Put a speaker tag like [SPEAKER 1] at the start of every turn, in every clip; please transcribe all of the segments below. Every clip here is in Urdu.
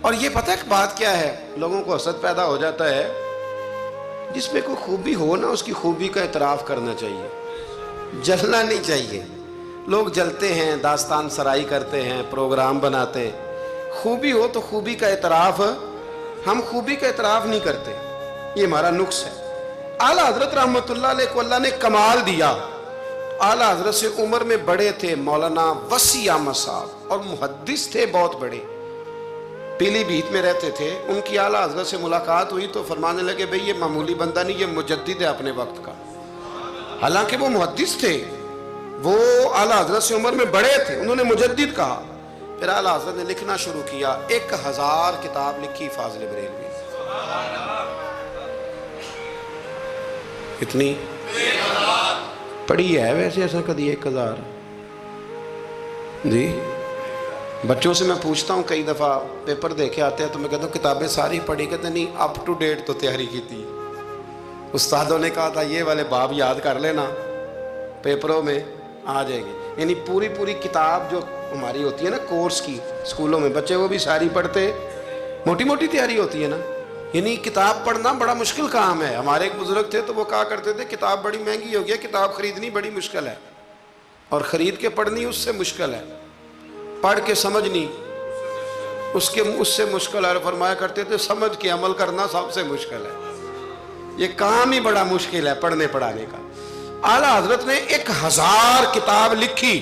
[SPEAKER 1] اور یہ پتہ ہے بات کیا ہے، لوگوں کو حسد پیدا ہو جاتا ہے، جس میں کوئی خوبی ہو نا اس کی خوبی کا اعتراف کرنا چاہیے، جلنا نہیں چاہیے۔ لوگ جلتے ہیں، داستان سرائی کرتے ہیں، پروگرام بناتے ہیں۔ خوبی ہو تو خوبی کا اعتراف، ہم خوبی کا اعتراف نہیں کرتے، یہ ہمارا نقص ہے۔ اعلیٰ حضرت رحمۃ اللہ علیہ کو اللہ نے کمال دیا۔ اعلیٰ حضرت سے عمر میں بڑے تھے مولانا وسیع احمد صاحب، اور محدث تھے بہت بڑے، پیلی بھیت میں رہتے تھے۔ ان کی اعلیٰ حضرت سے ملاقات ہوئی تو فرمانے لگے بھئی یہ معمولی بندہ نہیں، یہ مجدد ہے اپنے وقت کا۔ حالانکہ وہ محدث تھے، وہ اعلیٰ حضرت سے عمر میں بڑے تھے، انہوں نے مجدد کہا۔ پھر اعلیٰ حضرت نے لکھنا شروع کیا، 1000 کتاب لکھی فاضل بریلوی۔ کتنی پڑھی ہے ویسے ایسا کدی 1000؟ جی بچوں سے میں پوچھتا ہوں، کئی دفعہ پیپر دیکھے آتے ہیں تو میں کہتا ہوں کتابیں ساری پڑھی، کہتے ہیں نہیں اپ ٹو ڈیٹ تو تیاری کی تھی، استادوں نے کہا تھا یہ والے باب یاد کر لینا پیپروں میں آ جائے گی۔ یعنی پوری کتاب جو ہماری ہوتی ہے نا کورس کی، اسکولوں میں بچے وہ بھی ساری پڑھتے، موٹی موٹی تیاری ہوتی ہے نا۔ یعنی کتاب پڑھنا بڑا مشکل کام ہے۔ ہمارے ایک بزرگ تھے تو وہ کہا کرتے تھے کتاب بڑی مہنگی ہو گئی، کتاب خریدنی بڑی مشکل ہے، اور خرید کے پڑھنی اس سے مشکل ہے، پڑھ کے سمجھنی اس سے مشکل ہے۔ فرمایا کرتے تھے سمجھ کے عمل کرنا سب سے مشکل ہے، یہ کام ہی بڑا مشکل ہے پڑھنے پڑھانے کا۔ اعلیٰ حضرت نے 1000 کتاب لکھی،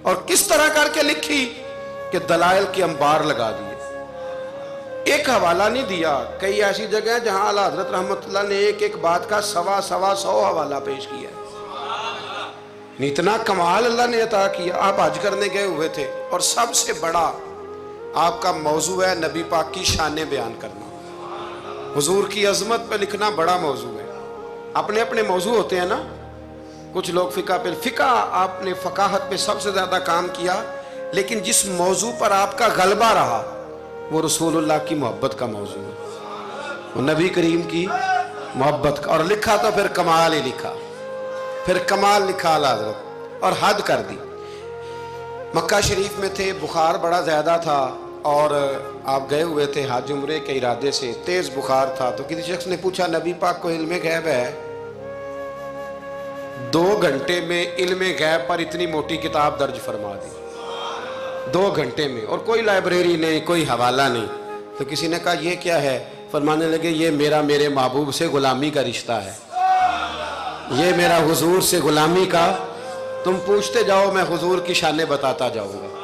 [SPEAKER 1] اور کس طرح کر کے لکھی کہ دلائل کے انبار لگا دیے۔ ایک حوالہ نہیں دیا، کئی ایسی جگہ ہیں جہاں اعلیٰ حضرت رحمۃ اللہ نے ایک بات کا 100 حوالہ پیش کیا ہے۔ اتنا کمال اللہ نے عطا کیا۔ آپ حج کرنے گئے ہوئے تھے، اور سب سے بڑا آپ کا موضوع ہے نبی پاک کی شان بیان کرنا، حضور کی عظمت پہ لکھنا بڑا موضوع ہے۔ اپنے اپنے موضوع ہوتے ہیں نا، کچھ لوگ فقہ آپ نے فقاہت پہ سب سے زیادہ کام کیا، لیکن جس موضوع پر آپ کا غلبہ رہا وہ رسول اللہ کی محبت کا موضوع ہے، وہ نبی کریم کی محبت کا، اور لکھا تو پھر کمال ہی لکھا، پھر کمال لکھا اعلیٰ حضرت، اور حد کر دی۔ مکہ شریف میں تھے، بخار بڑا زیادہ تھا، اور آپ گئے ہوئے تھے حج عمرے کے ارادے سے، تیز بخار تھا، تو کسی شخص نے پوچھا نبی پاک کو علم غیب ہے؟ 2 گھنٹے میں علم غیب پر اتنی موٹی کتاب درج فرما دی، 2 گھنٹے میں، اور کوئی لائبریری نہیں، کوئی حوالہ نہیں۔ تو کسی نے کہا یہ کیا ہے؟ فرمانے لگے یہ میرے محبوب سے غلامی کا رشتہ ہے، یہ میرا حضور سے غلامی کا، تم پوچھتے جاؤ میں حضور کی شانیں بتاتا جاؤں گا۔